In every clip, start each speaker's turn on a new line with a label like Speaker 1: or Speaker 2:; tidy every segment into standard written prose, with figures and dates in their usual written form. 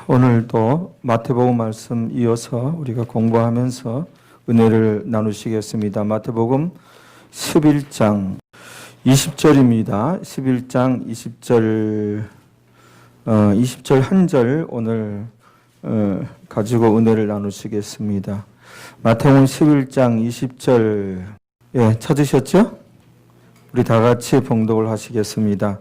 Speaker 1: 오늘도 마태복음 말씀 이어서 우리가 공부하면서 은혜를 나누시겠습니다. 마태복음 11장 20절입니다. 11장 20절 한 절 오늘 가지고 은혜를 나누시겠습니다. 마태복음 11장 20절 찾으셨죠? 우리 다 같이 봉독을 하시겠습니다.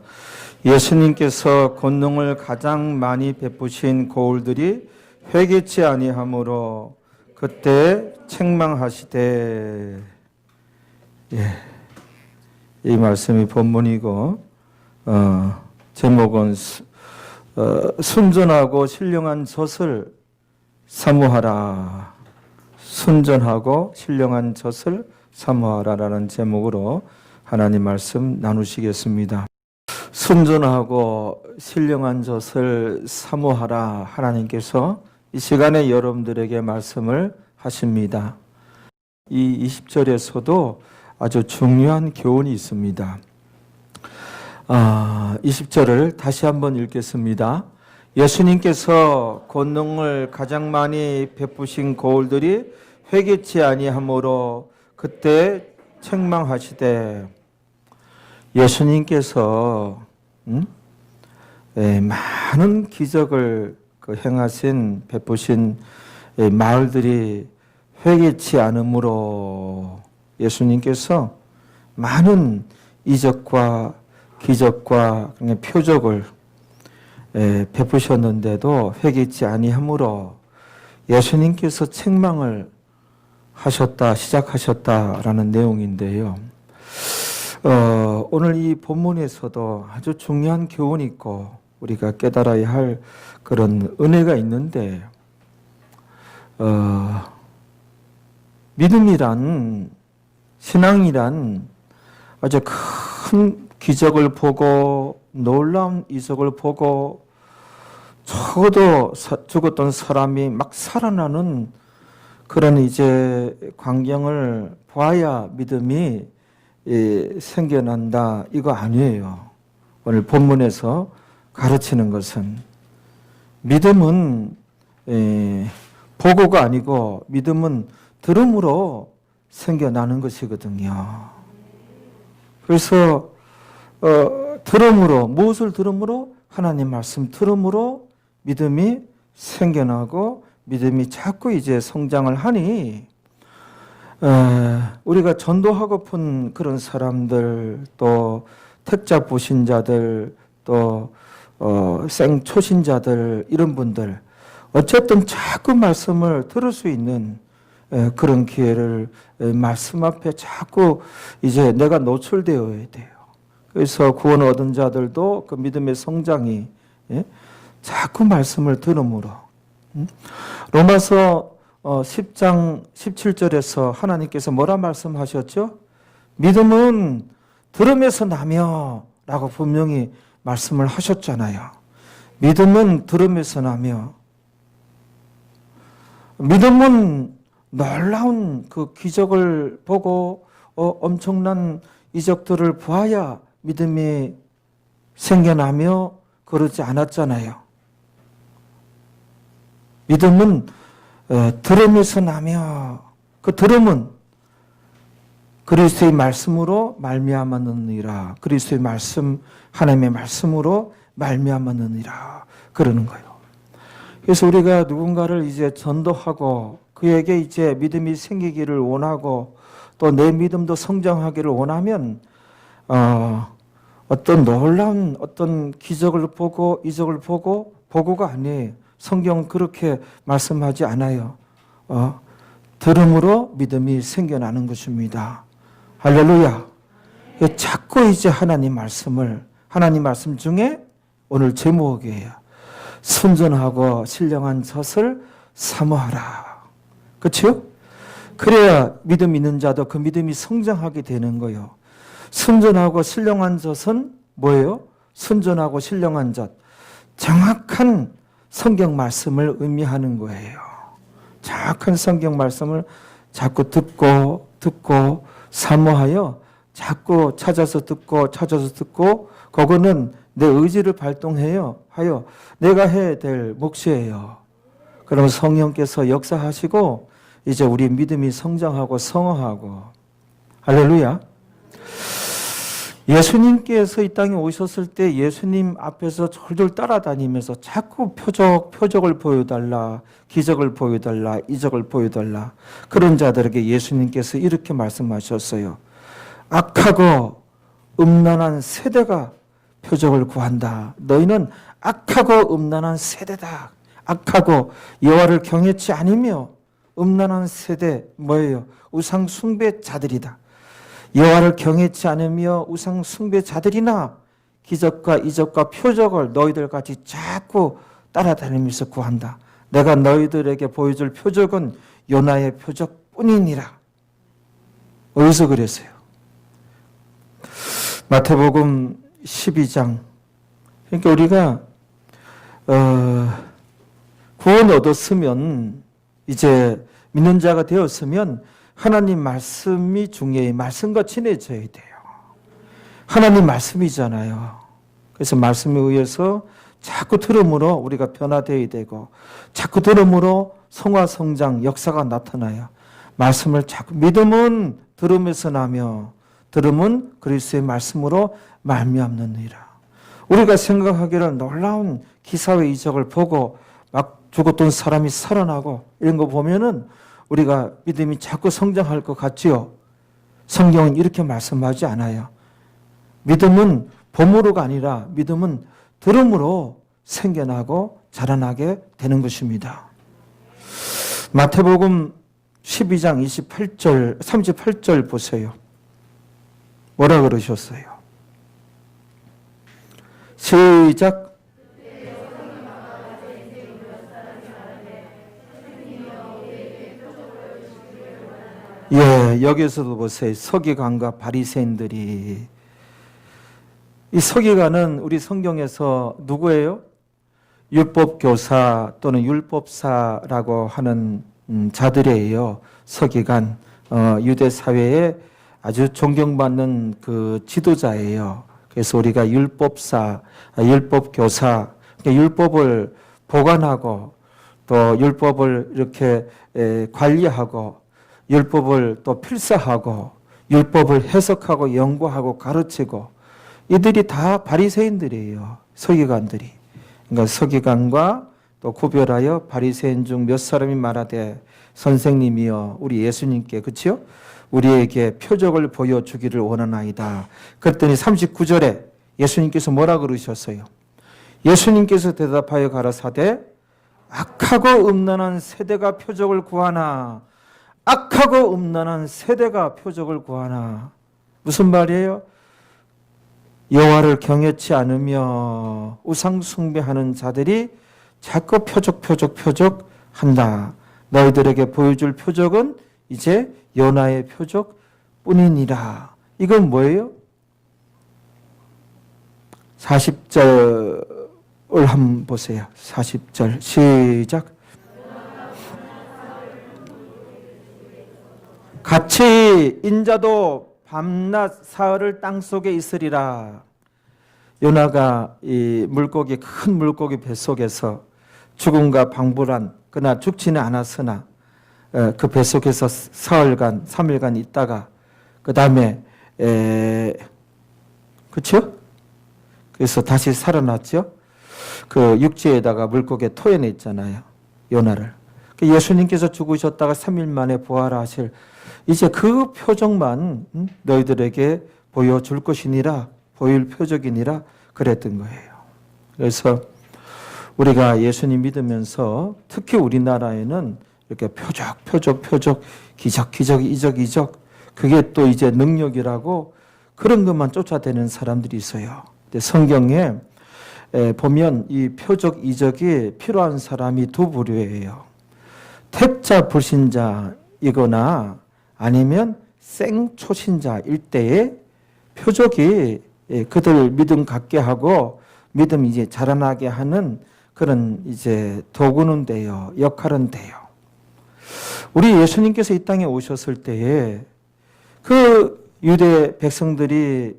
Speaker 1: 예수님께서 권능을 가장 많이 베푸신 고울들이 회개치 아니하므로 그때 책망하시되, 이 말씀이 본문이고 제목은 순전하고 신령한 젖을 사모하라. 순전하고 신령한 젖을 사모하라라는 제목으로 하나님 말씀 나누시겠습니다. 순전하고 신령한 젖을 사모하라. 하나님께서 이 시간에 여러분들에게 말씀을 하십니다. 이 20절에서도 아주 중요한 교훈이 있습니다. 20절을 다시 한번 읽겠습니다. 예수님께서 권능을 가장 많이 베푸신 고울들이 회개치 아니하므로 그때 책망하시되, 예수님께서 많은 기적을 행하신 베푸신 마을들이 회개치 않으므로 예수님께서 많은 이적과 기적과 표적을 베푸셨는데도 회개치 아니하므로 예수님께서 책망을 시작하셨다라는 내용인데요. 오늘 이 본문에서도 아주 중요한 교훈이 있고 우리가 깨달아야 할 그런 은혜가 있는데, 믿음이란, 신앙이란 아주 큰 기적을 보고 놀라운 이적을 보고 적어도 죽었던 사람이 막 살아나는 그런 이제 광경을 보아야 믿음이 생겨난다, 이거 아니에요. 오늘 본문에서 가르치는 것은 믿음은 보고가 아니고 믿음은 들음으로 생겨나는 것이거든요. 그래서 들음으로, 무엇을 들음으로? 하나님 말씀 들음으로 믿음이 생겨나고 믿음이 자꾸 이제 성장을 하니, 우리가 전도하고픈 그런 사람들, 또 택자 부신자들, 또 생초신자들, 이런 분들 어쨌든 자꾸 말씀을 들을 수 있는 그런 기회를 말씀 앞에 자꾸 이제 내가 노출되어야 돼요. 그래서 구원 얻은 자들도 그 믿음의 성장이 자꾸 말씀을 들음으로, 로마서 10장 17절에서 하나님께서 뭐라 말씀하셨죠? 믿음은 들음에서 나며 라고 분명히 말씀을 하셨잖아요. 믿음은 들음에서 나며, 믿음은 놀라운 그 기적을 보고 엄청난 이적들을 보아야 믿음이 생겨나며 그러지 않았잖아요. 믿음은 들음에서 나며, 그 들음은 그리스도의 말씀으로 말미암았느니라. 그리스도의 말씀, 하나님의 말씀으로 말미암았느니라 그러는 거예요. 그래서 우리가 누군가를 이제 전도하고 그에게 이제 믿음이 생기기를 원하고 또 내 믿음도 성장하기를 원하면 어떤 놀라운 어떤 기적을 보고 이적을 보고 보고가 아니에요. 성경 그렇게 말씀하지 않아요. 들음으로 믿음이 생겨나는 것입니다. 할렐루야. 자꾸 이제 하나님 말씀 중에 오늘 제목이에요. 순전하고 신령한 젖을 사모하라. 그렇죠? 그래야 믿음 있는 자도 그 믿음이 성장하게 되는 거예요. 순전하고 신령한 젖은 뭐예요? 순전하고 신령한 젖. 정확한 성경 말씀을 의미하는 거예요. 정확한 성경 말씀을 자꾸 듣고 사모하여 자꾸 찾아서 듣고 그거는 내 의지를 발동해요. 하여 내가 해야 될 몫이에요. 그러면 성령께서 역사하시고 이제 우리 믿음이 성장하고 성화하고 할렐루야. 예수님께서 이 땅에 오셨을 때 예수님 앞에서 졸졸 따라다니면서 자꾸 표적을 보여달라, 기적을 보여달라, 이적을 보여달라. 그런 자들에게 예수님께서 이렇게 말씀하셨어요. 악하고 음란한 세대가 표적을 구한다. 너희는 악하고 음란한 세대다. 악하고 여호와를 경외치 않으며 음란한 세대 뭐예요? 우상 숭배자들이다. 여호와를 경외치 않으며 우상 숭배자들이나 기적과 이적과 표적을 너희들 같이 자꾸 따라다니면서 구한다. 내가 너희들에게 보여줄 표적은 요나의 표적뿐이니라. 어디서 그랬어요? 마태복음 12장. 그러니까 우리가 구원 얻었으면 이제 믿는 자가 되었으면 하나님 말씀이 중요해요. 말씀과 친해져야 돼요. 하나님 말씀이잖아요. 그래서 말씀에 의해서 자꾸 들음으로 우리가 변화되어야 되고 자꾸 들음으로 성화 성장 역사가 나타나요. 말씀을 자꾸 믿음은 들음에서 나며 들음은 그리스도의 말씀으로 말미암느니라. 우리가 생각하기를 놀라운 기사와 이적을 보고 막 죽었던 사람이 살아나고 이런 거 보면은 우리가 믿음이 자꾸 성장할 것 같지요. 성경은 이렇게 말씀하지 않아요. 믿음은 봄으로가 아니라 믿음은 들음으로 생겨나고 자라나게 되는 것입니다. 마태복음 12장 28절, 38절 보세요. 뭐라 그러셨어요? 시작. 예, 여기서도 보세요. 서기관과 바리새인들이. 이 서기관은 우리 성경에서 누구예요? 율법교사 또는 율법사라고 하는 자들이에요. 서기관, 유대 사회에 아주 존경받는 그 지도자예요. 그래서 우리가 율법사, 율법교사, 율법을 보관하고 또 율법을 이렇게 관리하고 율법을 또 필사하고 율법을 해석하고 연구하고 가르치고 이들이 다 바리새인들이에요. 서기관들이. 그러니까 서기관과 또 구별하여 바리새인 중 몇 사람이 말하되 선생님이여 우리 예수님께 그렇죠? 우리에게 표적을 보여주기를 원하나이다. 그랬더니 39절에 예수님께서 뭐라 그러셨어요? 예수님께서 대답하여 가라사대 악하고 음란한 세대가 표적을 구하나 악하고 음란한 세대가 표적을 구하나 무슨 말이에요? 여호와를 경외치 않으며 우상 숭배하는 자들이 자꾸 표적 한다. 너희들에게 보여줄 표적은 이제 요나의 표적뿐이니라. 이건 뭐예요? 40절을 한번 보세요. 40절 시작. 같이 인자도 밤낮 사흘을 땅속에 있으리라. 요나가 이 물고기 큰 물고기 뱃속에서 죽음과 방불한 그러나 죽지는 않았으나 그 뱃속에서 사흘간 3일간 있다가 그 다음에 그렇죠? 그래서 다시 살아났죠. 그 육지에다가 물고기에 토해냈잖아요. 요나를. 예수님께서 죽으셨다가 3일 만에 부활하실 이제 그 표적만 너희들에게 보여줄 것이니라 보일 표적이니라 그랬던 거예요. 그래서 우리가 예수님 믿으면서 특히 우리나라에는 이렇게 표적 기적 그게 또 이제 능력이라고 그런 것만 쫓아대는 사람들이 있어요. 근데 성경에 보면 이 표적 이적이 필요한 사람이 두 부류예요. 택자 불신자이거나 아니면 생초신자일 때에 표적이 그들 믿음 갖게 하고 믿음 이제 자라나게 하는 그런 이제 도구는 돼요. 역할은 돼요. 우리 예수님께서 이 땅에 오셨을 때에 그 유대 백성들이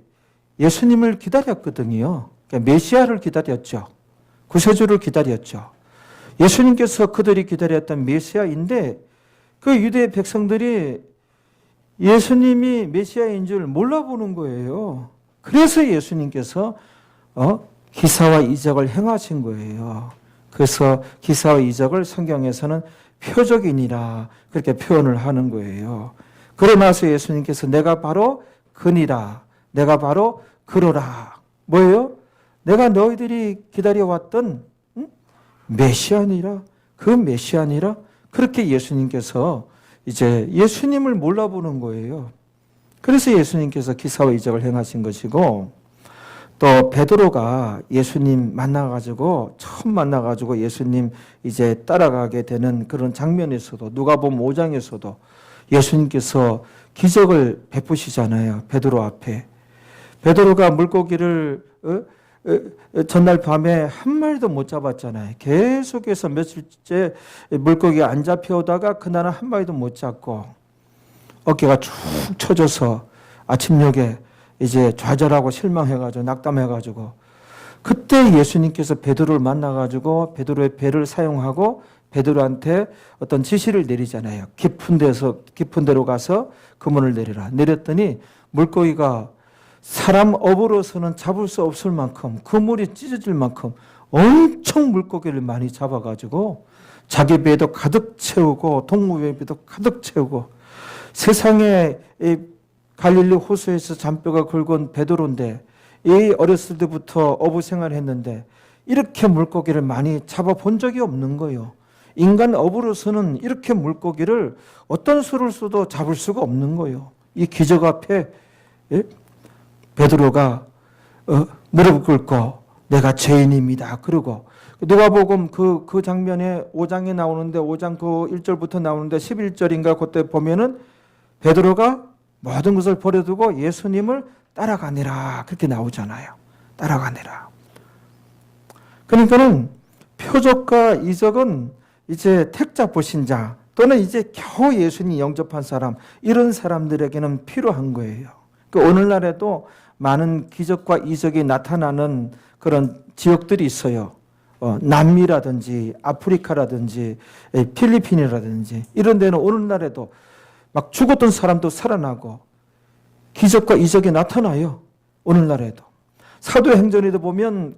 Speaker 1: 예수님을 기다렸거든요. 그러니까 메시아를 기다렸죠. 구세주를 기다렸죠. 예수님께서 그들이 기다렸던 메시아인데 그 유대 백성들이 예수님이 메시아인 줄 몰라보는 거예요. 그래서 예수님께서 기사와 이적을 행하신 거예요. 그래서 기사와 이적을 성경에서는 표적이니라 그렇게 표현을 하는 거예요. 그러나서 예수님께서 내가 바로 그니라, 내가 바로 그러라. 뭐예요? 내가 너희들이 기다려왔던 메시아니라, 그 메시아니라. 그렇게 예수님께서 이제 예수님을 몰라보는 거예요. 그래서 예수님께서 기사와 이적을 행하신 것이고, 또 베드로가 예수님 만나가지고 처음 만나가지고 예수님 이제 따라가게 되는 그런 장면에서도 누가복음 5장에서도 예수님께서 기적을 베푸시잖아요. 베드로 앞에. 베드로가 물고기를 전날 밤에 한 마리도 못 잡았잖아요. 계속해서 며칠째 물고기가 안 잡혀오다가 그날은 한 마리도 못 잡고 어깨가 축 처져서 아침녘에 이제 좌절하고 실망해가지고 낙담해가지고 그때 예수님께서 베드로를 만나가지고 베드로의 배를 사용하고 베드로한테 어떤 지시를 내리잖아요. 깊은 데로 가서 그물을 내리라. 내렸더니 물고기가 사람 업으로서는 잡을 수 없을 만큼 그물이 찢어질 만큼 엄청 물고기를 많이 잡아가지고 자기 배도 가득 채우고 동무의 배도 가득 채우고 세상에 갈릴리 호수에서 잔뼈가 굵은 베드로인데 이 어렸을 때부터 어부 생활을 했는데 이렇게 물고기를 많이 잡아본 적이 없는 거예요. 인간 어부로서는 이렇게 물고기를 어떤 수를 써도 잡을 수가 없는 거예요. 이 기적 앞에 베드로가 무릎 꿇고 내가 죄인입니다. 그러고 누가복음 그 장면에 5장에 나오는데 5장 그 1절부터 나오는데 11절인가 그때 보면은 베드로가 모든 것을 버려두고 예수님을 따라가니라 그렇게 나오잖아요. 따라가니라. 그러니까는 표적과 이적은 이제 택자 보신 자 또는 이제 겨우 예수님 영접한 사람 이런 사람들에게는 필요한 거예요. 오늘날에도 많은 기적과 이적이 나타나는 그런 지역들이 있어요. 남미라든지 아프리카라든지 필리핀이라든지 이런 데는 오늘날에도 막 죽었던 사람도 살아나고 기적과 이적이 나타나요. 오늘날에도. 사도행전에도 보면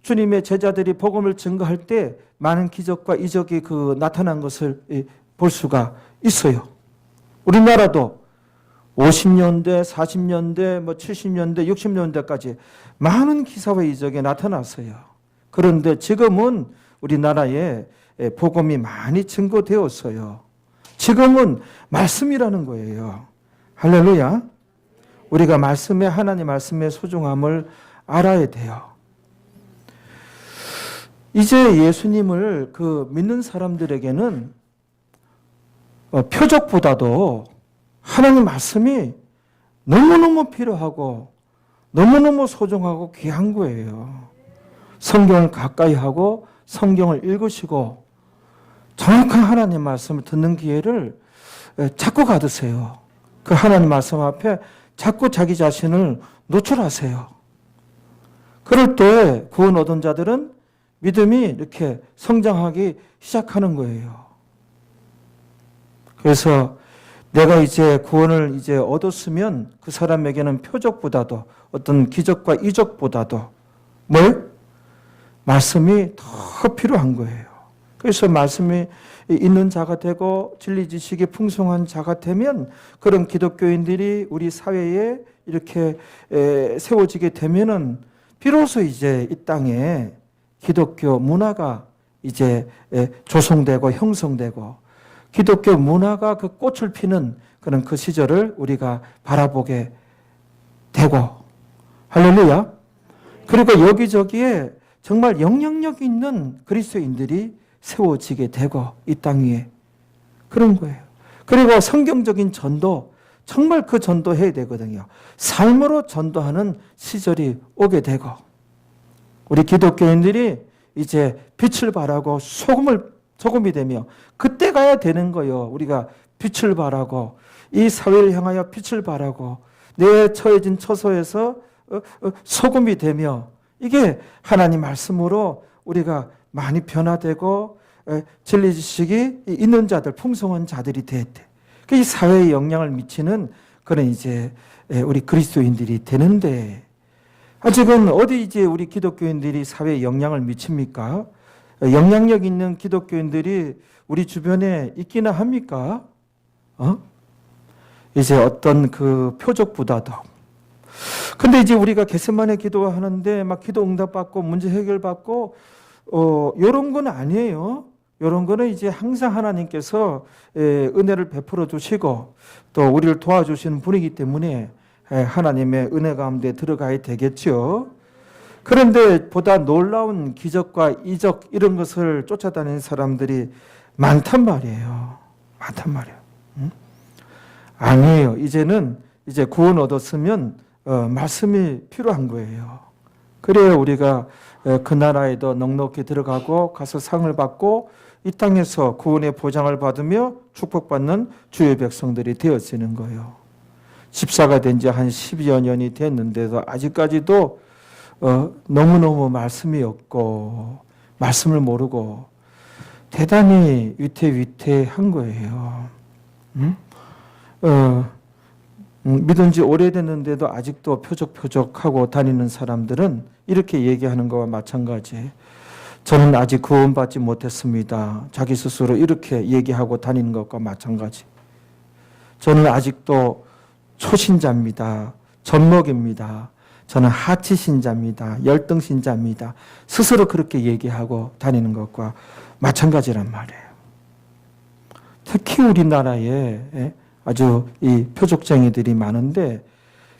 Speaker 1: 주님의 제자들이 복음을 증거할 때 많은 기적과 이적이 나타난 것을 볼 수가 있어요. 우리나라도 50년대, 40년대, 70년대, 60년대까지 많은 기사와 이적이 나타났어요. 그런데 지금은 우리나라에 복음이 많이 증거되었어요. 지금은 말씀이라는 거예요. 할렐루야. 우리가 하나님 말씀의 소중함을 알아야 돼요. 이제 예수님을 믿는 사람들에게는 표적보다도 하나님 말씀이 너무너무 필요하고 너무너무 소중하고 귀한 거예요. 성경을 가까이 하고 성경을 읽으시고 정확한 하나님 말씀을 듣는 기회를 자꾸 가드세요. 그 하나님 말씀 앞에 자꾸 자기 자신을 노출하세요. 그럴 때 구원 얻은 자들은 믿음이 이렇게 성장하기 시작하는 거예요. 그래서 내가 이제 구원을 이제 얻었으면 그 사람에게는 표적보다도 어떤 기적과 이적보다도 말씀이 더 필요한 거예요. 그래서 말씀이 있는 자가 되고 진리 지식이 풍성한 자가 되면 그런 기독교인들이 우리 사회에 이렇게 세워지게 되면은 비로소 이제 이 땅에 기독교 문화가 이제 조성되고 형성되고 기독교 문화가 그 꽃을 피는 그런 그 시절을 우리가 바라보게 되고 할렐루야. 그리고 여기저기에 정말 영향력 있는 그리스도인들이 세워지게 되고 이 땅 위에 그런 거예요. 그리고 성경적인 전도 정말 그 전도해야 되거든요. 삶으로 전도하는 시절이 오게 되고 우리 기독교인들이 이제 빛을 발하고 소금이 되며 그때 가야 되는 거예요. 우리가 빛을 발하고 이 사회를 향하여 빛을 발하고 내 처해진 처소에서 소금이 되며 이게 하나님 말씀으로 우리가 많이 변화되고 진리 지식이 있는 자들, 풍성한 자들이 됐대. 이 사회에 영향을 미치는 그런 이제 우리 그리스도인들이 되는데 아직은 어디 이제 우리 기독교인들이 사회에 영향을 미칩니까? 영향력 있는 기독교인들이 우리 주변에 있기나 합니까? 이제 어떤 그 표적보다도. 근데 이제 우리가 겟세마네 기도하는데 막 기도 응답받고 문제 해결받고 요런 건 아니에요. 요런 거는 이제 항상 하나님께서 은혜를 베풀어 주시고 또 우리를 도와주시는 분이기 때문에 하나님의 은혜 가운데 들어가야 되겠죠. 그런데 보다 놀라운 기적과 이적 이런 것을 쫓아다니는 사람들이 많단 말이에요. 많단 말이에요. 아니에요. 이제는 이제 구원 얻었으면 말씀이 필요한 거예요. 그래야 우리가 그 나라에도 넉넉히 들어가고 가서 상을 받고 이 땅에서 구원의 보장을 받으며 축복받는 주의 백성들이 되어지는 거예요. 집사가 된 지 한 10여 년이 됐는데도 아직까지도 너무너무 말씀이 없고 말씀을 모르고 대단히 위태위태한 거예요. 믿은 지 오래됐는데도 아직도 표적하고 다니는 사람들은 이렇게 얘기하는 것과 마찬가지. 저는 아직 구원받지 못했습니다. 자기 스스로 이렇게 얘기하고 다니는 것과 마찬가지. 저는 아직도 초신자입니다. 젖먹입니다. 저는 하치신자입니다. 열등신자입니다. 스스로 그렇게 얘기하고 다니는 것과 마찬가지란 말이에요. 특히 우리나라에 아주 이 표적쟁이들이 많은데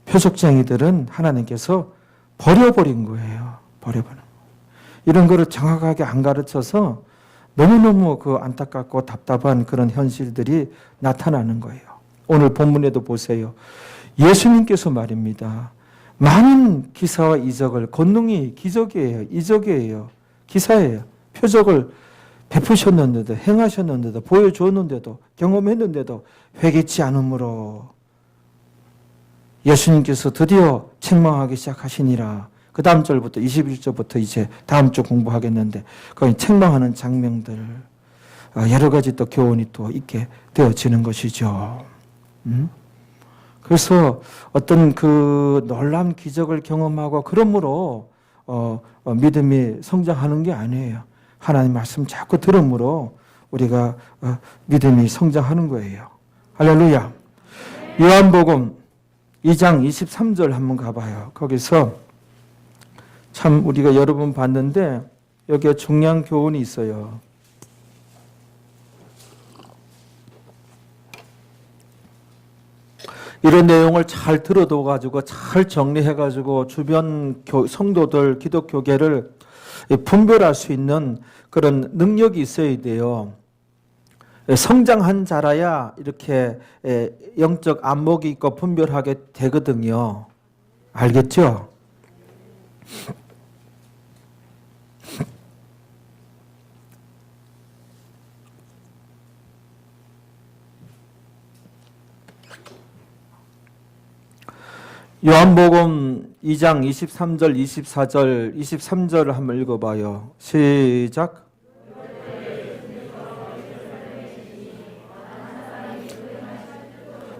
Speaker 1: 표적쟁이들은 하나님께서 버려버린 거예요. 버려버린 거예요. 이런 거를 정확하게 안 가르쳐서 너무너무 그 안타깝고 답답한 그런 현실들이 나타나는 거예요. 오늘 본문에도 보세요. 예수님께서 말입니다. 많은 기사와 이적을, 권능이 기적이에요. 이적이에요. 기사예요. 표적을 베푸셨는데도, 행하셨는데도, 보여줬는데도, 경험했는데도 회개치 않으므로 예수님께서 드디어 책망하기 시작하시니라. 그 다음 절부터 21절부터 이제 다음 주 공부하겠는데 거기 책망하는 장면들 여러 가지 또 교훈이 또 있게 되어지는 것이죠. 그래서 어떤 그 놀라운 기적을 경험하고 그러므로 믿음이 성장하는 게 아니에요. 하나님 말씀 자꾸 들음으로 우리가 믿음이 성장하는 거예요. 할렐루야. 요한복음 2장 23절 한번 가봐요. 거기서 참 우리가 여러 번 봤는데 여기에 중요한 교훈이 있어요. 이런 내용을 잘 들어둬가지고 잘 정리해가지고 주변 성도들 기독교계를 분별할 수 있는 그런 능력이 있어야 돼요. 성장한 자라야 이렇게 영적 안목이 있고 분별하게 되거든요. 알겠죠? 요한복음 2장 23절, 24절, 23절을 한번 읽어봐요. 시작.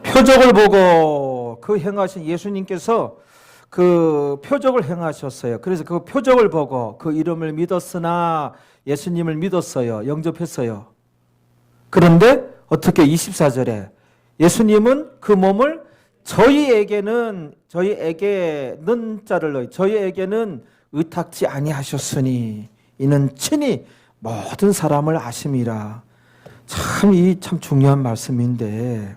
Speaker 1: 표적을 보고 그 행하신 예수님께서 그 표적을 행하셨어요. 그래서 그 표적을 보고 그 이름을 믿었으나 예수님을 믿었어요. 영접했어요. 그런데 어떻게 24절에 예수님은 그 몸을 저희에게는 의탁지 아니하셨으니 이는 친히 모든 사람을 아심이라. 참 중요한 말씀인데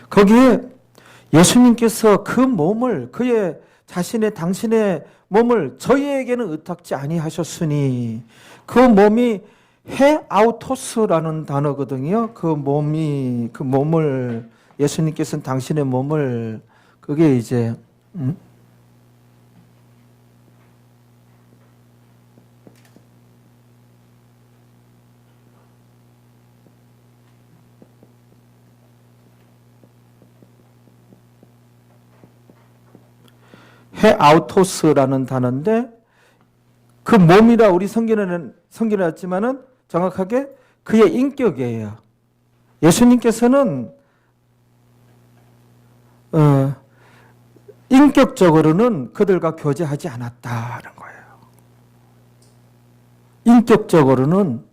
Speaker 1: 거기에 예수님께서 그 몸을 당신의 몸을 저희에게는 의탁지 아니하셨으니 그 몸이 헤아우토스라는 단어거든요. 그 몸을 예수님께서는 당신의 몸을 그게 이제 헤아우토스라는 단어인데 그 몸이라 우리 성경에는 했지만은 정확하게 그의 인격이에요. 예수님께서는 인격적으로는 그들과 교제하지 않았다는 거예요. 인격적으로는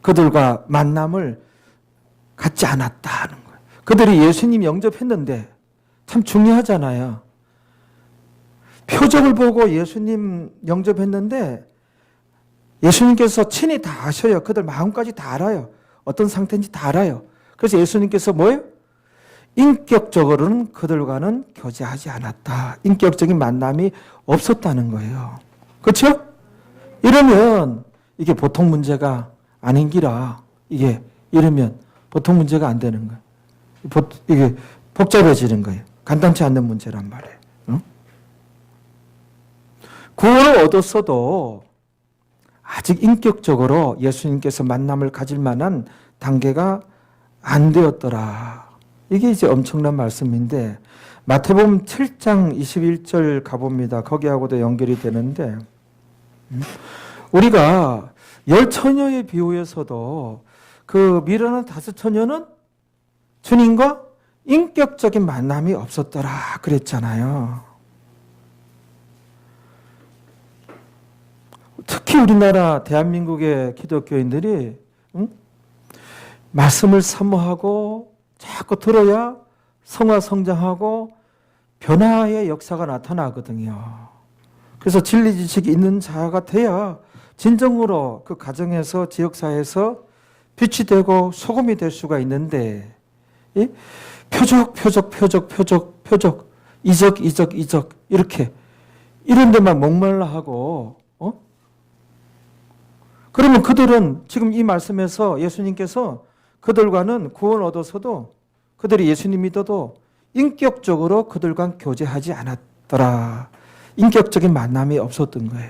Speaker 1: 그들과 만남을 갖지 않았다는 거예요. 그들이 예수님 영접했는데 참 중요하잖아요. 표정을 보고 예수님 영접했는데 예수님께서 친히 다 아셔요. 그들 마음까지 다 알아요. 어떤 상태인지 다 알아요. 그래서 예수님께서 뭐예요? 인격적으로는 그들과는 교제하지 않았다. 인격적인 만남이 없었다는 거예요. 그렇죠? 이러면 이게 보통 문제가 아닌 기라 이게 이러면 보통 문제가 안 되는 거예요. 이게 복잡해지는 거예요. 간단치 않는 문제란 말이에요. 응? 구원을 얻었어도 아직 인격적으로 예수님께서 만남을 가질 만한 단계가 안 되었더라. 이게 이제 엄청난 말씀인데 마태복음 7장 21절 가봅니다. 거기하고도 연결이 되는데 우리가 10처녀의 비유에서도 그 미련한 5처녀는 주님과 인격적인 만남이 없었더라 그랬잖아요. 특히 우리나라 대한민국의 기독교인들이 말씀을 사모하고 자꾸 들어야 성화 성장하고 변화의 역사가 나타나거든요. 그래서 진리 지식이 있는 자가 돼야 진정으로 그 가정에서 지역사회에서 빛이 되고 소금이 될 수가 있는데 표적 이적 이렇게 이런 데만 목말라 하고 그러면 그들은 지금 이 말씀에서 예수님께서 그들과는 구원 얻어서도 그들이 예수님 믿어도 인격적으로 그들과 교제하지 않았더라. 인격적인 만남이 없었던 거예요.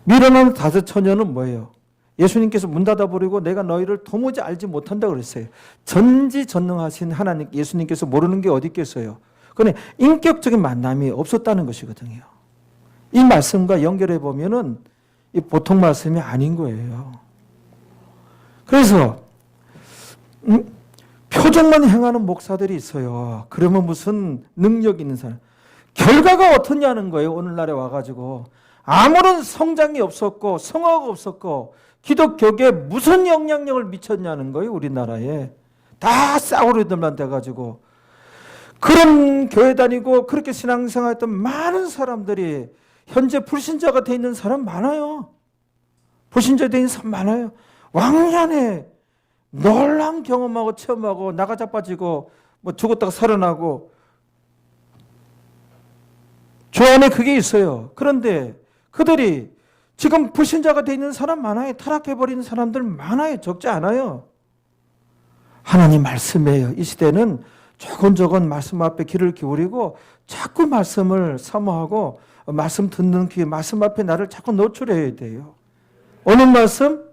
Speaker 1: 미련한 5처녀는 뭐예요? 예수님께서 문 닫아버리고 내가 너희를 도무지 알지 못한다고 그랬어요. 전지전능하신 하나님 예수님께서 모르는 게 어디 있겠어요. 그런데 인격적인 만남이 없었다는 것이거든요. 이 말씀과 연결해 보면은 이 보통 말씀이 아닌 거예요. 그래서 표정만 행하는 목사들이 있어요. 그러면 무슨 능력 있는 사람. 결과가 어떻냐는 거예요. 오늘날에 와가지고. 아무런 성장이 없었고 성화가 없었고 기독교계에 무슨 영향력을 미쳤냐는 거예요. 우리나라에. 다 싸구려들만 돼가지고. 그런 교회 다니고 그렇게 신앙생활했던 많은 사람들이 현재 불신자가 돼 있는 사람 많아요. 불신자 돼 있는 사람 많아요. 왕년에 놀라운 경험하고 체험하고 나가 자빠지고 뭐 죽었다가 살아나고 저 안에 그게 있어요. 그런데 그들이 지금 불신자가 돼 있는 사람 많아요. 타락해버리는 사람들 많아요. 적지 않아요. 하나님 말씀이에요. 이 시대는 조곤조곤 말씀 앞에 귀를 기울이고 자꾸 말씀을 사모하고 말씀 듣는 귀에 말씀 앞에 나를 자꾸 노출해야 돼요. 오늘 말씀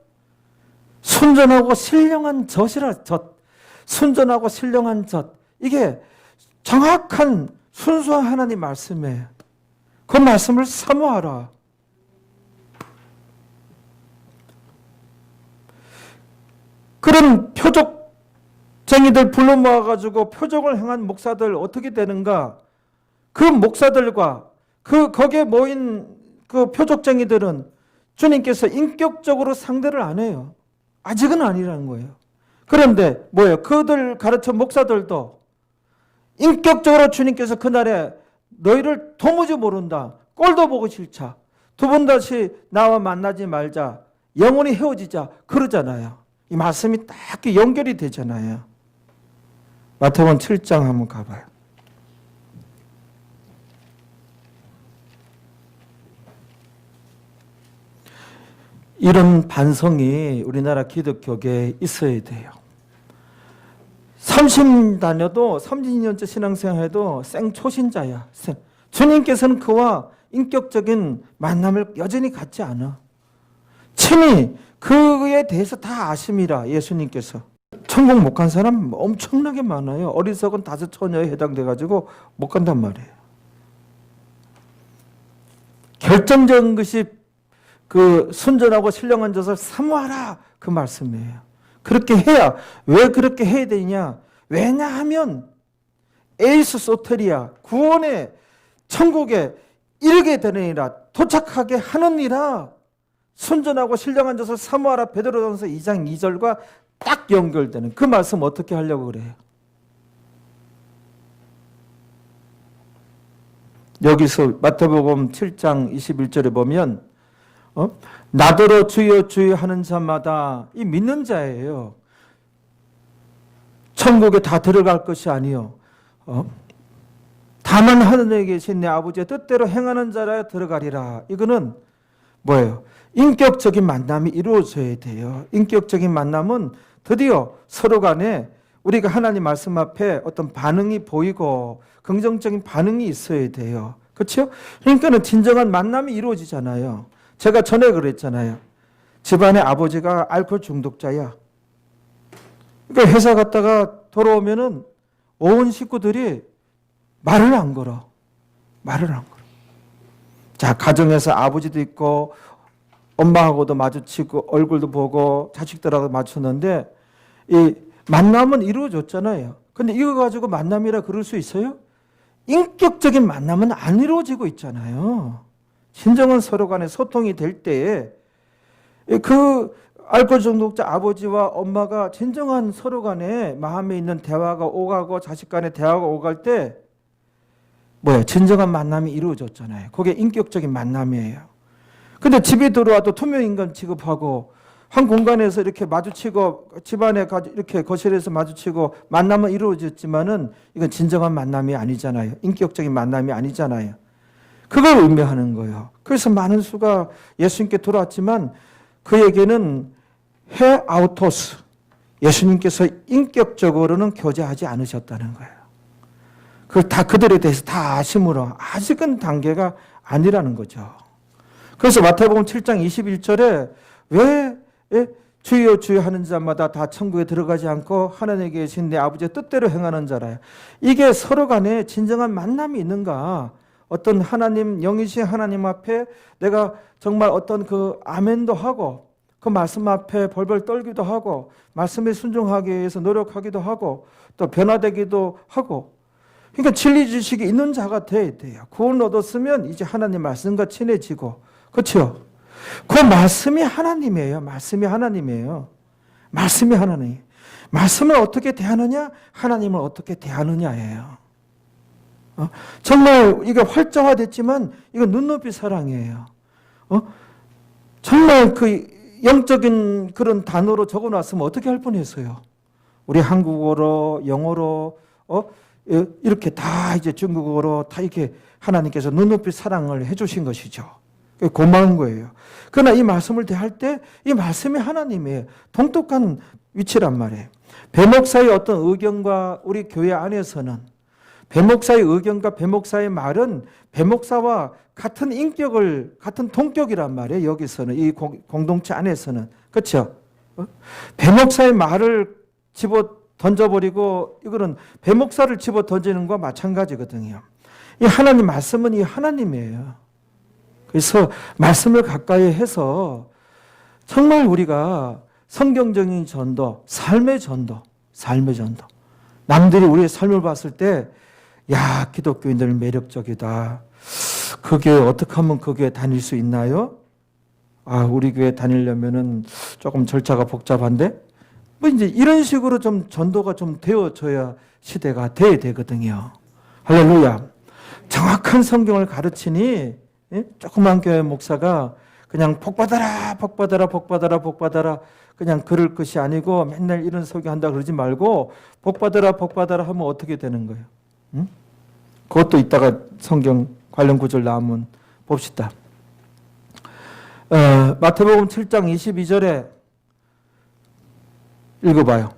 Speaker 1: 순전하고 신령한 젖이라 젖. 순전하고 신령한 젖. 이게 정확한 순수한 하나님 말씀이에요. 그 말씀을 사모하라. 그런 표적쟁이들 불러 모아가지고 표적을 행한 목사들 어떻게 되는가? 그 목사들과 거기에 모인 그 표적쟁이들은 주님께서 인격적으로 상대를 안 해요. 아직은 아니라는 거예요. 그런데 뭐예요? 그들 가르쳐 목사들도 인격적으로 주님께서 그날에 너희를 도무지 모른다. 꼴도 보고 싫자. 두 번 다시 나와 만나지 말자. 영원히 헤어지자. 그러잖아요. 이 말씀이 딱 연결이 되잖아요. 마태복음 7장 한번 가봐요. 이런 반성이 우리나라 기독교계에 있어야 돼요. 30년째 신앙생활해도 생초신자야. 주님께서는 그와 인격적인 만남을 여전히 갖지 않아. 친히 그에 대해서 다 아심이라 예수님께서. 천국 못 간 사람 엄청나게 많아요. 어리석은 5처녀에 해당돼가지고 못 간단 말이에요. 결정적인 것이 그 순전하고 신령한 젖을 사모하라 그 말씀이에요. 그렇게 해야, 왜 그렇게 해야 되냐? 왜냐하면 에이스 소테리아 구원의 천국에 이르게 되느니라, 도착하게 하느니라. 순전하고 신령한 젖을 사모하라, 베드로전서 2장 2절과 딱 연결되는 그 말씀 어떻게 하려고 그래요? 여기서 마태복음 7장 21절에 보면 나더러 주여 주여 하는 자마다, 이 믿는 자예요. 천국에 다 들어갈 것이 아니요 다만 하늘에 계신 내 아버지의 뜻대로 행하는 자라 들어가리라. 이거는 뭐예요? 인격적인 만남이 이루어져야 돼요. 인격적인 만남은 드디어 서로 간에 우리가 하나님 말씀 앞에 어떤 반응이 보이고 긍정적인 반응이 있어야 돼요. 그렇죠? 그러니까는 진정한 만남이 이루어지잖아요. 제가 전에 그랬잖아요. 집안에 아버지가 알코올 중독자야. 그러니까 회사 갔다가 돌아오면은 온 식구들이 말을 안 걸어. 자, 가정에서 아버지도 있고 엄마하고도 마주치고 얼굴도 보고 자식들하고 맞췄는데 이 만남은 이루어졌잖아요. 근데 이거 가지고 만남이라 그럴 수 있어요? 인격적인 만남은 안 이루어지고 있잖아요. 진정한 서로 간에 소통이 될 때에 그 알코올 중독자 아버지와 엄마가 진정한 서로 간에 마음에 있는 대화가 오가고 자식 간의 대화가 오갈 때 뭐예요? 진정한 만남이 이루어졌잖아요. 그게 인격적인 만남이에요. 근데 집에 들어와도 투명인간 취급하고 한 공간에서 이렇게 마주치고 집안에 이렇게 거실에서 마주치고 만남은 이루어졌지만은 이건 진정한 만남이 아니잖아요. 인격적인 만남이 아니잖아요. 그걸 의미하는 거예요. 그래서 많은 수가 예수님께 돌아왔지만 그에게는 헤 아우토스, 예수님께서 인격적으로는 교제하지 않으셨다는 거예요. 그걸 다 그들에 대해서 다 아심으로 아직은 단계가 아니라는 거죠. 그래서 마태복음 7장 21절에 왜 주여 주여 하는 자마다 다 천국에 들어가지 않고 하나님에 계신 내 아버지의 뜻대로 행하는 자라요. 이게 서로 간에 진정한 만남이 있는가? 어떤 하나님, 영이신 하나님 앞에 내가 정말 어떤 그 아멘도 하고 그 말씀 앞에 벌벌 떨기도 하고 말씀에 순종하기 위해서 노력하기도 하고 또 변화되기도 하고, 그러니까 진리 지식이 있는 자가 돼야 돼요. 구원 얻었으면 이제 하나님 말씀과 친해지고, 그렇죠? 그 말씀이 하나님이에요. 말씀이 하나님이에요. 말씀이 하나님. 말씀을 어떻게 대하느냐, 하나님을 어떻게 대하느냐예요. 정말 이게 활자화됐지만 이건 눈높이 사랑이에요. 정말 그 영적인 그런 단어로 적어놨으면 어떻게 할 뻔했어요. 우리 한국어로, 영어로, 이렇게 다 이제 중국어로 다 이렇게 하나님께서 눈높이 사랑을 해주신 것이죠. 고마운 거예요. 그러나 이 말씀을 대할 때 이 말씀이 하나님의 동독한 위치란 말이에요. 배목사의 어떤 의견과 우리 교회 안에서는 배목사의 의견과 배목사의 말은 배목사와 같은 인격을, 같은 동격이란 말이에요. 여기서는, 이 공동체 안에서는. 그렇죠? 배목사의 말을 집어 던져버리고 이거는 배목사를 집어 던지는 것과 마찬가지거든요. 이 하나님 말씀은 이 하나님이에요. 그래서 말씀을 가까이 해서 정말 우리가 성경적인 전도, 삶의 전도. 남들이 우리의 삶을 봤을 때, 야, 기독교인들 매력적이다. 그 교회 어떻게 하면 그 교회 다닐 수 있나요? 아, 우리 교회 다니려면은 조금 절차가 복잡한데? 뭐 이제 이런 식으로 좀 전도가 좀 되어져야 시대가 돼야 되거든요. 할렐루야. 정확한 성경을 가르치니 조그만 교회 목사가 그냥 복받아라 그냥 그럴 것이 아니고 맨날 이런 설교한다 그러지 말고 복받아라 하면 어떻게 되는 거예요? 응? 그것도 이따가 성경 관련 구절 나오면 봅시다. 마태복음 7장 22절에 읽어봐요.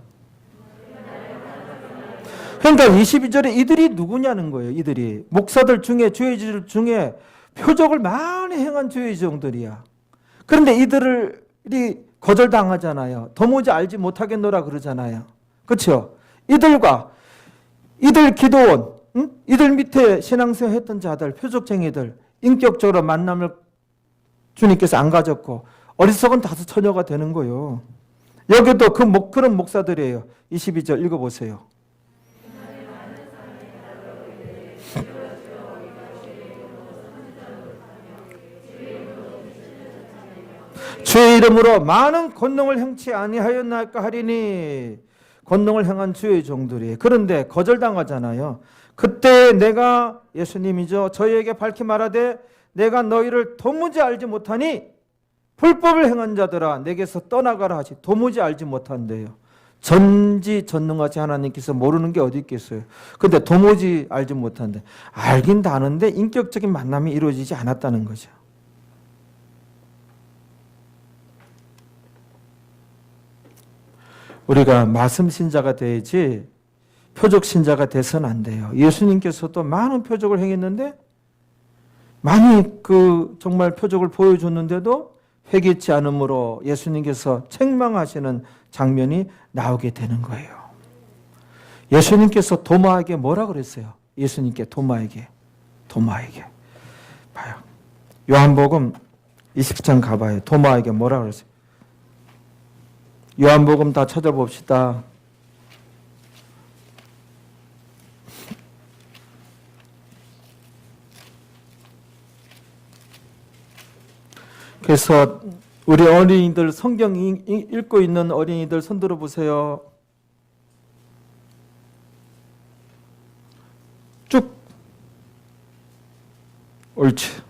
Speaker 1: 그러니까 22절에 이들이 누구냐는 거예요. 이들이 목사들 중에, 주의지들 중에 표적을 많이 행한 주의종들이야. 그런데 이들이 거절당하잖아요. 도무지 알지 못하겠노라 그러잖아요. 그렇죠? 이들 기도원, 이들 밑에 신앙생활 했던 자들, 표적쟁이들, 인격적으로 만남을 주님께서 안 가졌고 어리석은 다섯 처녀가 되는 거예요. 여기도 그런 목사들이에요. 22절 읽어보세요. 주의 이름으로 많은 권능을 행치 아니하였나이까 하리니, 권능을 행한 주의 종들이. 그런데 거절당하잖아요. 그때 내가, 예수님이죠, 저희에게 밝히 말하되 내가 너희를 도무지 알지 못하니 불법을 행한 자들아 내게서 떠나가라 하시. 도무지 알지 못한대요. 전지전능하신 하나님께서 모르는 게 어디 있겠어요. 근데 도무지 알지 못한대. 알긴 다 아는데 인격적인 만남이 이루어지지 않았다는 거죠. 우리가 말씀 신자가 돼야지 표적 신자가 돼서는 안 돼요. 예수님께서도 많은 표적을 행했는데, 많이 정말 표적을 보여줬는데도 회개치 않음으로 예수님께서 책망하시는 장면이 나오게 되는 거예요. 예수님께서 도마에게 뭐라 그랬어요? 예수님께 도마에게 봐요. 요한복음 20장 가봐요. 도마에게 뭐라 그랬어요? 요한복음 다 찾아봅시다. 그래서 우리 어린이들, 성경 읽고 있는 어린이들 손 들어보세요. 쭉. 옳지.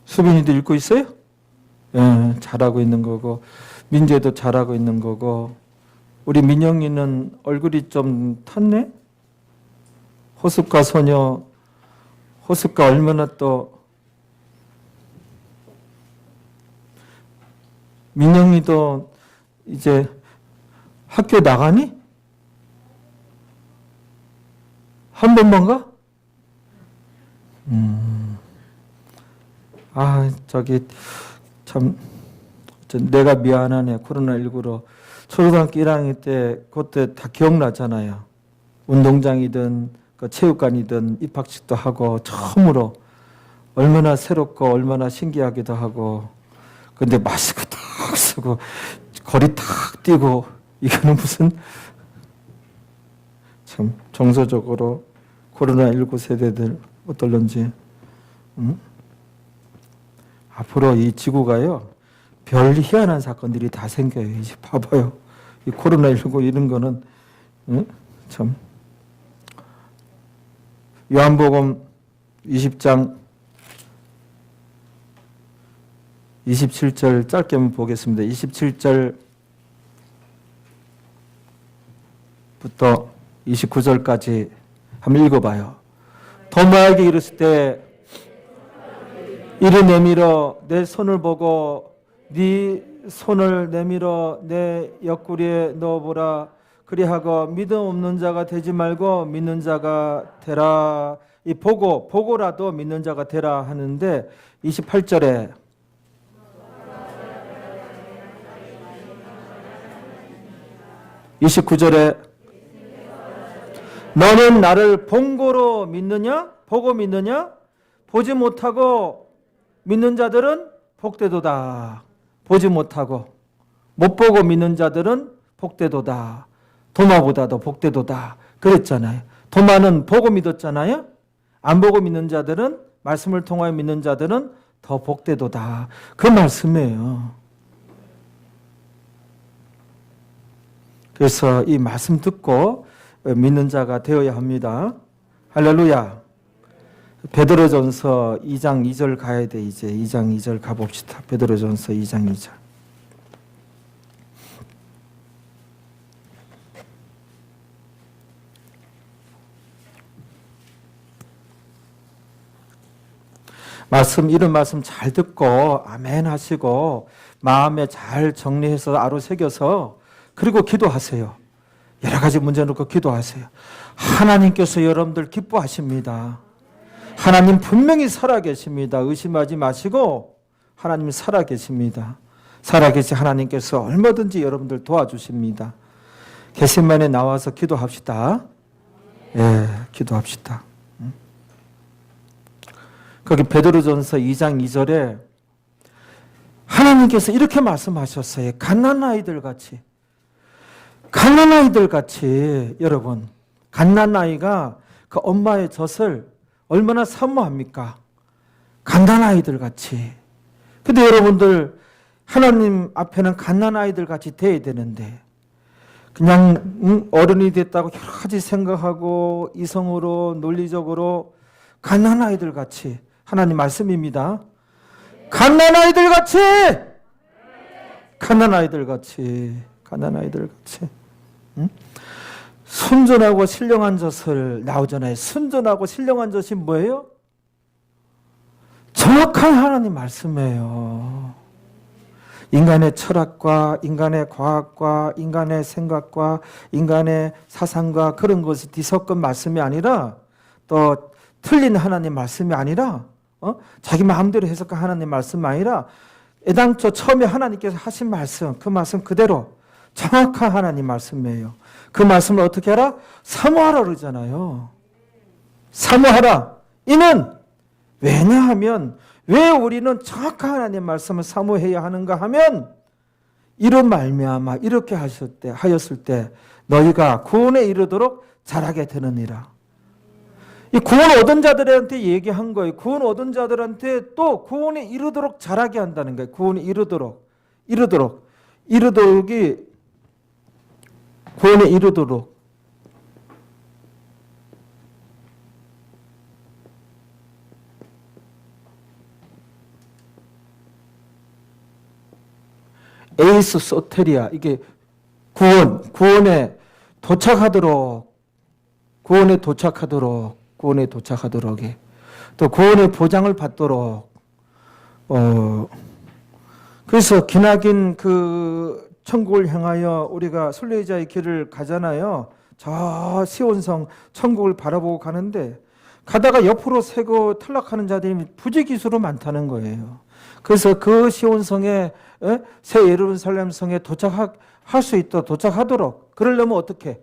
Speaker 1: 수빈이도 읽고 있어요? 예, 잘하고 있는 거고, 민재도 잘하고 있는 거고, 우리 민영이는 얼굴이 좀 탔네? 호숫가 소녀, 호숫가 얼마나 또, 민영이도 이제 학교 나가니? 한 번만 가? 참 내가 미안하네. 코로나19로 초등학교 1학년 때 그때 다 기억나잖아요. 운동장이든 체육관이든 입학식도 하고 처음으로 얼마나 새롭고 얼마나 신기하기도 하고, 근데 마스크 탁 쓰고 거리 탁 뛰고, 이거는 무슨 참 정서적으로 코로나19 세대들 어떨런지. 앞으로 이 지구가요, 별 희한한 사건들이 다 생겨요. 이제 봐봐요. 이 코로나19 이런 거는, 참. 요한복음 20장 27절 짧게 한번 보겠습니다. 27절부터 29절까지 한번 읽어봐요. 도마에게 이르실 때 이를 내밀어 내 손을 보고 네 손을 내밀어 내 옆구리에 넣어보라. 그리하고 믿음 없는 자가 되지 말고 믿는 자가 되라. 이 보고라도 믿는 자가 되라 하는데, 28절에 너는 나를 본고로 믿느냐? 보고 믿느냐? 보지 못하고 믿는 자들은 복되도다. 보지 못하고 못 보고 믿는 자들은 복되도다. 도마보다도 복되도다. 그랬잖아요. 도마는 보고 믿었잖아요. 안 보고 믿는 자들은, 말씀을 통하여 믿는 자들은 더 복되도다. 그 말씀이에요. 그래서 이 말씀 듣고 믿는 자가 되어야 합니다. 할렐루야. 베드로전서 2장 2절 가야 돼. 이제 2장 2절 가봅시다. 베드로전서 2장 2절. 이런 말씀 잘 듣고 아멘 하시고 마음에 잘 정리해서 아로 새겨서, 그리고 기도하세요. 여러 가지 문제 놓고 기도하세요. 하나님께서 여러분들 기뻐하십니다. 하나님 분명히 살아계십니다. 의심하지 마시고 하나님 살아계십니다. 살아계신 하나님께서 얼마든지 여러분들 도와주십니다. 겟세마네 나와서 기도합시다. 예, 기도합시다. 거기 베드로전서 2장 2절에 하나님께서 이렇게 말씀하셨어요. 갓난아이들 같이. 갓난아이들 같이. 여러분, 갓난아이가 그 엄마의 젖을 얼마나 사모합니까? 갓난아이들 같이. 근데 여러분들 하나님 앞에는 갓난아이들 같이 돼야 되는데 그냥 어른이 됐다고 여러 가지 생각하고 이성으로 논리적으로 갓난아이들 같이. 하나님 말씀입니다. 갓난아이들 같이. 갓난아이들 같이. 갓난아이들 같이. 응? 순전하고 신령한 젖을 나오잖아요. 순전하고 신령한 젖이 뭐예요? 정확한 하나님 말씀이에요. 인간의 철학과 인간의 과학과 인간의 생각과 인간의 사상과 그런 것이 뒤섞은 말씀이 아니라 또 틀린 하나님 말씀이 아니라 자기 마음대로 해석한 하나님 말씀이 아니라 애당초 처음에 하나님께서 하신 말씀, 그 말씀 그대로 정확한 하나님 말씀이에요. 그 말씀을 어떻게 하라? 사모하라 그러잖아요. 사모하라. 이는 왜냐하면 왜 우리는 정확한 하나님 말씀을 사모해야 하는가 하면 이런 말미암아 이렇게 하였을 때 너희가 구원에 이르도록 자라게 되느니라. 이 구원 얻은 자들한테 얘기한 거예요. 구원 얻은 자들한테 또 구원에 이르도록 자라게 한다는 거예요. 구원에 이르도록이 구원에 이르도록. 에이스 소테리아, 이게 구원에 도착하도록, 또 구원의 보장을 받도록, 그래서 기나긴 그 천국을 향하여 우리가 순례자의 길을 가잖아요. 저 시온성 천국을 바라보고 가는데 가다가 옆으로 새고 탈락하는 자들이 부지기수로 많다는 거예요. 그래서 그 시온성에 새 예루살렘 성에 도착할 수 있도록 도착하도록 그러려면 어떻게?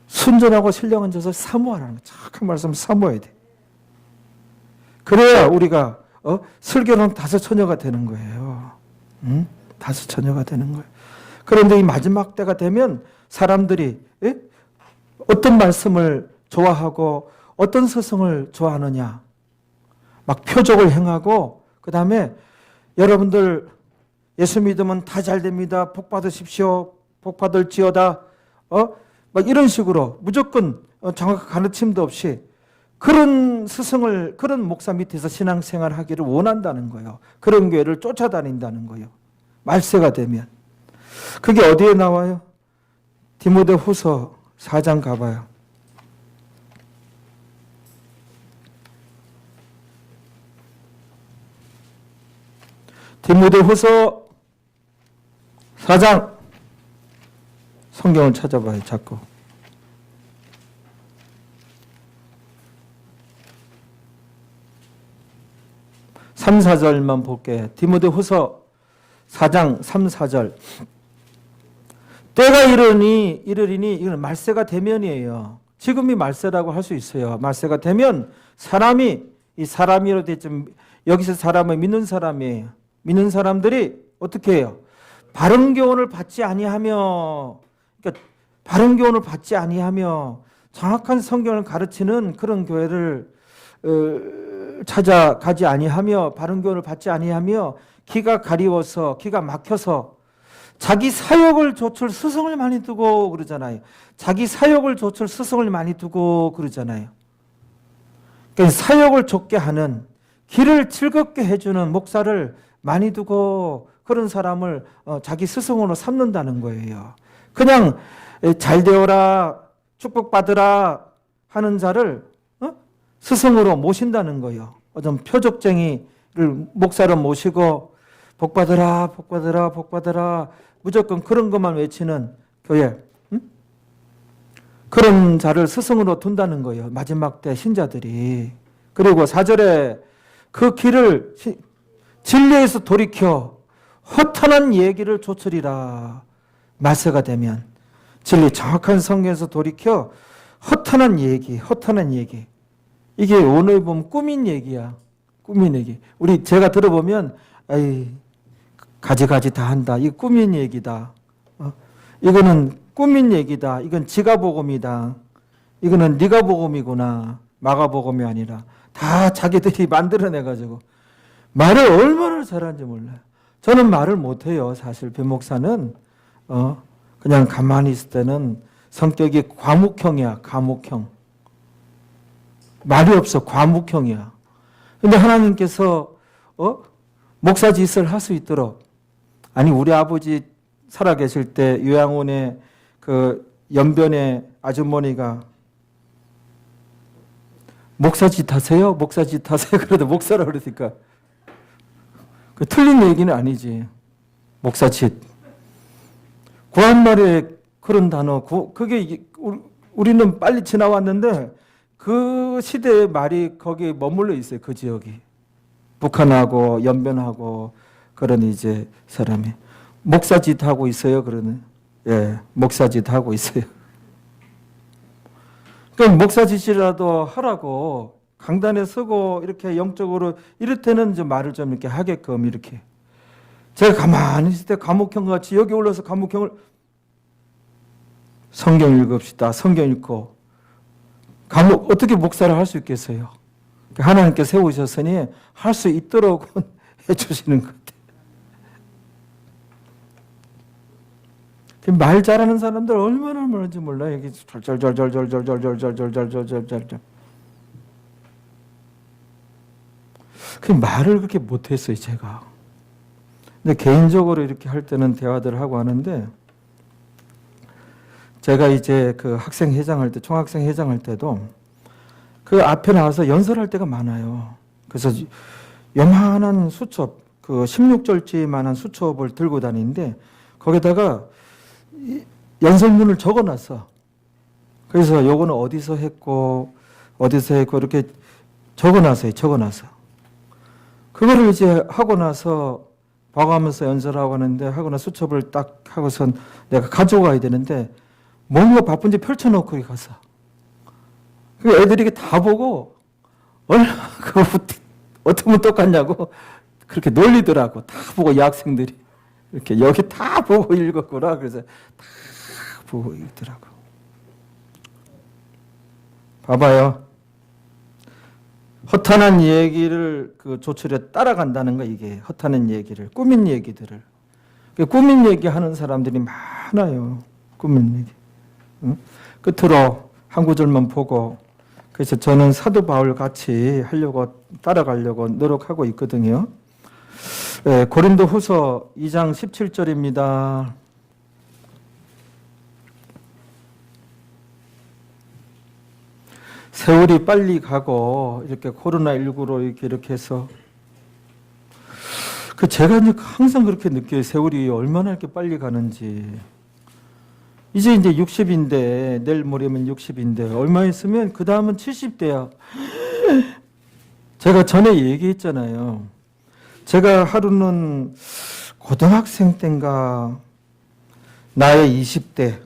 Speaker 1: 순전하고 신령한 젖을 사모하라는 거. 정확한 말씀을 사모해야 돼. 그래야 우리가 슬기로운 다섯 처녀가 되는 거예요. 응? 다섯 처녀가 되는 거예요. 그런데 이 마지막 때가 되면 사람들이 어떤 말씀을 좋아하고 어떤 스승을 좋아하느냐. 막 표적을 행하고 그 다음에 여러분들 예수 믿으면 다 잘 됩니다. 복 받으십시오. 복 받을지어다. 막 이런 식으로 무조건 정확한 가르침도 없이 그런 스승을 그런 목사 밑에서 신앙생활 하기를 원한다는 거예요. 그런 교회를 쫓아다닌다는 거예요. 말세가 되면. 그게 어디에 나와요? 디모데후서 4장 가봐요. 디모데후서 4장 성경을 찾아봐요. 자꾸. (3, 4절만) 볼게요. 디모데후서 4장 3, 4절. 때가 이르리니 이건 말세가 되면이에요. 지금이 말세라고 할 수 있어요. 말세가 되면 사람이로 됐지만 여기서 사람을 믿는 사람이에요. 믿는 사람들이 어떻게 해요? 바른 교훈을 받지 아니하며, 그러니까 바른 교훈을 받지 아니하며 정확한 성경을 가르치는 그런 교회를 찾아가지 아니하며 바른 교훈을 받지 아니하며 기가 가리워서 기가 막혀서 자기 사욕을 좇을 스승을 많이 두고 그러잖아요. 자기 사욕을 좇을 스승을 많이 두고 그러잖아요. 그러니까 사욕을 좇게 하는 길을 즐겁게 해주는 목사를 많이 두고 그런 사람을 자기 스승으로 삼는다는 거예요. 그냥 잘 되어라 축복받으라 하는 자를 스승으로 모신다는 거예요. 어떤 표적쟁이를 목사로 모시고 복받으라 복받으라 복받으라 무조건 그런 것만 외치는 교회, 그런 자를 스승으로 둔다는 거예요. 마지막 때 신자들이. 그리고 4절에 그 길을 진리에서 돌이켜 허탄한 얘기를 좇으리라. 말세가 되면 진리 정확한 성경에서 돌이켜 허탄한 얘기 이게 원어에 보면 꾸민 얘기야. 꾸민 얘기. 제가 들어보면, 아이, 가지가지 다 한다. 이거 꾸민 얘기다. 이거는 꾸민 얘기다. 이건 지가 복음이다. 이거는 네가 복음이구나. 마가복음이 아니라. 다 자기들이 만들어내가지고. 말을 얼마나 잘하는지 몰라요. 저는 말을 못해요. 사실 변목사는 그냥 가만히 있을 때는 성격이 과묵형이야. 과묵형. 말이 없어. 과묵형이야. 근데 하나님께서 목사 짓을 할 수 있도록, 아니 우리 아버지 살아계실 때 요양원에 그 연변에 아주머니가 목사 짓 하세요? 목사 짓 하세요? 그래도 목사라 그러니까 그 틀린 얘기는 아니지. 목사 짓. 구한말에 그런 단어, 그게 우리는 빨리 지나왔는데 그 시대의 말이 거기에 머물러 있어요. 그 지역이. 북한하고 연변하고 그런 이제 사람이. 목사짓 하고 있어요. 그러는. 예, 목사짓 하고 있어요. 그럼 목사짓이라도 하라고 강단에 서고 이렇게 영적으로 이럴 때는 이제 말을 좀 이렇게 하게끔 이렇게. 제가 가만히 있을 때 과목형 같이 여기 올라서 과목형을 성경 읽읍시다. 성경 읽고. 어떻게 목사를 할 수 있겠어요? 하나님께 세우셨으니 할 수 있도록 해주시는 것 같아요. 말 잘하는 사람들 얼마나 많은지 몰라요. 여기 절절절절절절절절절절절절절. 그 말을 그렇게 못했어요, 제가. 근데 개인적으로 이렇게 할 때는 대화들을 하고 하는데, 제가 이제 그 학생 회장할 때, 총학생 회장할 때도 그 앞에 나와서 연설할 때가 많아요. 그래서 요만한 수첩, 그 16절지만한 수첩을 들고 다니는데 거기다가 연설문을 적어놨어. 그래서 요거는 어디서 했고 이렇게 적어놨어요. 그거를 이제 하고 나서 봐가면서 연설하고 하는데 하고 나서 수첩을 딱 하고선 내가 가져가야 되는데 뭔가 바쁜지 펼쳐놓고 가서 그 애들이 다 보고 얼마나 어떻게 똑같냐고 그렇게 놀리더라고. 다 보고 이 학생들이 이렇게 여기 다 보고 읽었구나. 그래서 다 보고 읽더라고. 봐봐요. 허탄한 얘기를 그 조철에 따라간다는 거. 이게 허탄한 얘기를, 꾸민 얘기들을. 꾸민 얘기하는 사람들이 많아요. 꾸민 얘기. 응? 끝으로 한 구절만 보고, 그래서 저는 사도 바울 같이 하려고 따라가려고 노력하고 있거든요. 네, 고린도 후서 2장 17절입니다. 세월이 빨리 가고 이렇게 코로나19로 이렇게 해서 제가 이제 항상 그렇게 느껴요. 세월이 얼마나 이렇게 빨리 가는지. 이제 60인데 내일 모레면 60인데 얼마 있으면 그 다음은 70대야. 제가 전에 얘기했잖아요. 제가 하루는 고등학생 때인가 나의 20대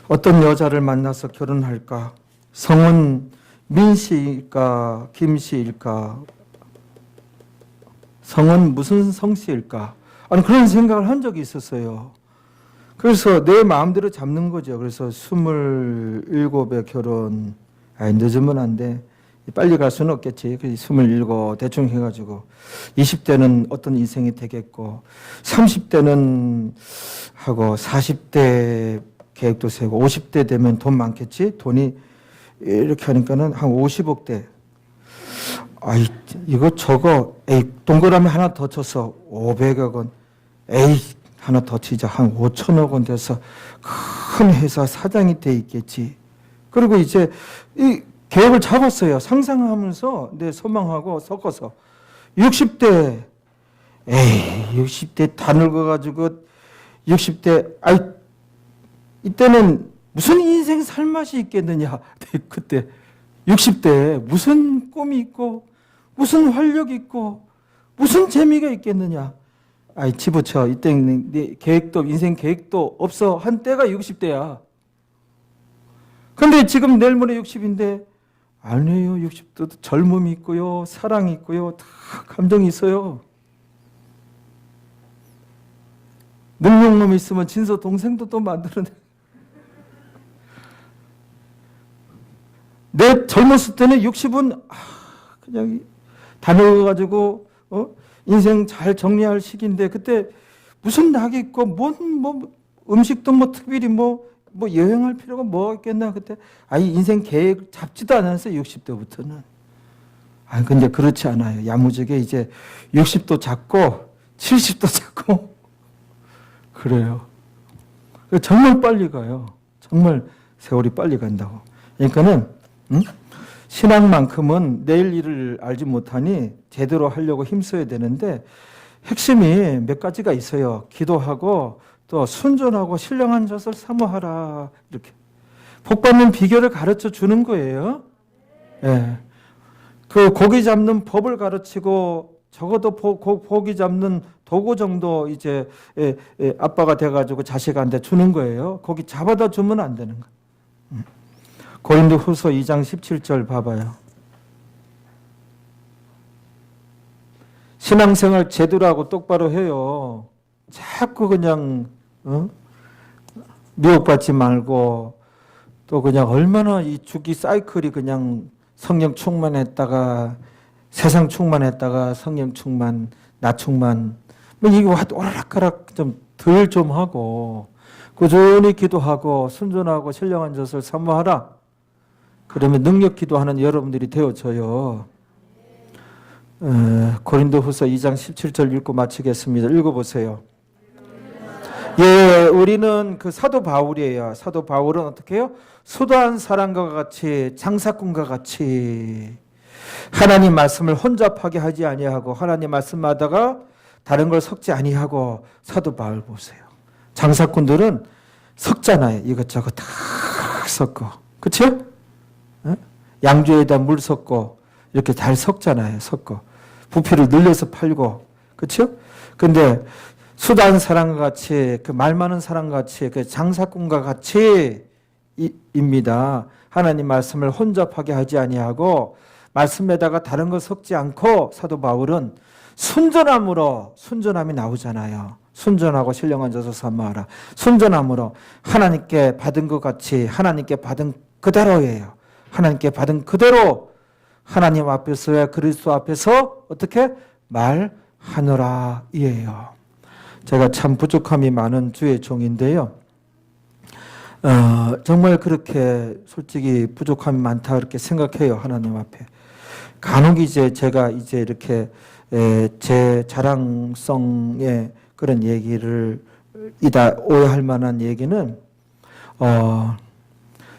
Speaker 1: 어떤 여자를 만나서 결혼할까? 성은 민씨일까? 김씨일까? 성은 무슨 성씨일까? 아니 그런 생각을 한 적이 있었어요. 그래서 내 마음대로 잡는 거죠. 그래서 27에 결혼. 늦으면 안 돼. 빨리 갈 수는 없겠지. 27 대충 해가지고 20대는 어떤 인생이 되겠고 30대는 하고 40대 계획도 세고 50대 되면 돈 많겠지. 돈이 이렇게 하니까는 한 50억대. 아이 이거 저거 에이 동그라미 하나 더 쳐서 500억 원. 에이 하나 더 치자 한 5천억 원 돼서 큰 회사 사장이 돼 있겠지. 그리고 이제 이 계획을 잡았어요. 상상하면서 내 소망하고 섞어서 60대 에이 60대 다 늙어가지고 60대 아이 이때는 무슨 인생 살 맛이 있겠느냐. 그때 60대 무슨 꿈이 있고 무슨 활력이 있고 무슨 재미가 있겠느냐. 아이 집어쳐. 이때는 네 계획도 인생 계획도 없어. 한 때가 60대야. 근데 지금 내일 모레 60인데 아니에요. 60대도 젊음이 있고요. 사랑이 있고요. 다 감정이 있어요. 능력만 있으면 진서 동생도 또 만들어내. 내 젊었을 때는 60은 그냥 다 늙어가지고 인생 잘 정리할 시기인데 그때 무슨 낙이 있고 뭐 음식도 뭐 특별히 뭐 여행할 필요가 뭐가 있겠나 그때 인생 계획 잡지도 않았어요. 60대부터는. 근데 그렇지 않아요. 야무지게 이제 60도 잡고 70도 잡고 그래요. 정말 빨리 가요. 정말 세월이 빨리 간다고. 그러니까는 신앙만큼은 내일 일을 알지 못하니 제대로 하려고 힘써야 되는데 핵심이 몇 가지가 있어요. 기도하고 또 순전하고 신령한 젖을 사모하라. 이렇게 복받는 비결을 가르쳐 주는 거예요. 예. 그 고기 잡는 법을 가르치고 적어도 고기 잡는 도구 정도 이제 아빠가 돼가지고 자식한테 주는 거예요. 고기 잡아다 주면 안 되는 거예요. 고린도후서 2장 17절 봐봐요. 신앙생활 제대로 하고 똑바로 해요. 자꾸 그냥 미혹받지 말고 또 그냥 얼마나 이 주기 사이클이 그냥 성령 충만했다가 세상 충만했다가 성령 충만, 나 충만 이거 오락가락 좀 덜 좀 하고 꾸준히 기도하고 순전하고 신령한 젖을 사모하라. 그러면 능력 기도하는 여러분들이 되어져요. 고린도후서 2장 17절 읽고 마치겠습니다. 읽어보세요. 예, 우리는 그 사도 바울이에요. 사도 바울은 어떻게 해요? 수도한 사람과 같이 장사꾼과 같이 하나님 말씀을 혼잡하게 하지 아니하고 하나님 말씀하다가 다른 걸 섞지 아니하고 사도 바울 보세요. 장사꾼들은 섞잖아요. 이것저것 다 섞어. 그렇죠? 양주에다 물 섞고 이렇게 잘 섞잖아요. 섞어. 부피를 늘려서 팔고. 그렇죠? 근데 수단 사람과 같이 그 말 많은 사람과 같이 그 장사꾼과 같이 입니다. 하나님 말씀을 혼잡하게 하지 아니하고 말씀에다가 다른 거 섞지 않고 사도 바울은 순전함이 나오잖아요. 순전하고 신령한 젖을 사모하라. 순전함으로 하나님께 받은 것 같이 하나님께 받은 그대로예요. 하나님께 받은 그대로 하나님 앞에서와 그리스도 앞에서 어떻게 말하노라 이에요. 제가 참 부족함이 많은 주의 종인데요. 정말 그렇게 솔직히 부족함이 많다 그렇게 생각해요. 하나님 앞에. 간혹 이제 제가 이제 이렇게 제 자랑성의 그런 얘기를 오해할 만한 얘기는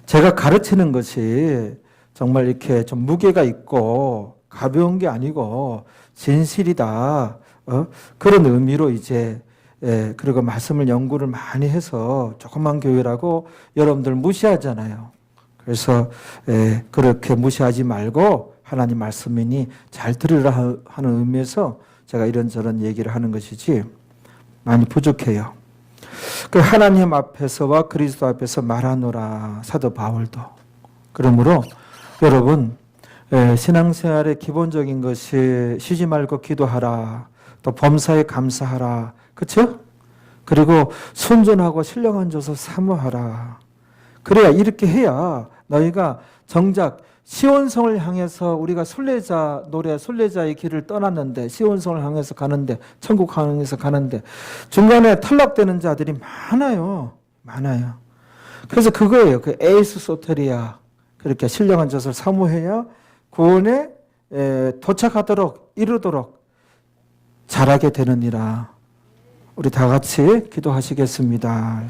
Speaker 1: 제가 가르치는 것이 정말 이렇게 좀 무게가 있고 가벼운 게 아니고 진실이다. 그런 의미로 이제 그리고 말씀을 연구를 많이 해서 조그만 교회라고 여러분들 무시하잖아요. 그래서 그렇게 무시하지 말고 하나님 말씀이니 잘 들으라 하는 의미에서 제가 이런저런 얘기를 하는 것이지 많이 부족해요. 그 하나님 앞에서와 그리스도 앞에서 말하노라 사도 바울도. 그러므로 여러분 신앙생활의 기본적인 것이 쉬지 말고 기도하라. 또 범사에 감사하라. 그렇죠? 그리고 순전하고 신령한 젖을 사모하라. 그래야 이렇게 해야 너희가 정작 시온성을 향해서 우리가 순례자의 길을 떠났는데 시온성을 향해서 가는데 천국 향해서 가는데 중간에 탈락되는 자들이 많아요. 그래서 그거예요. 그 에이스 소테리아 그렇게 신령한 젖을 사모해야 구원에 도착하도록 이루도록 잘하게 되느니라. 우리 다 같이 기도하시겠습니다.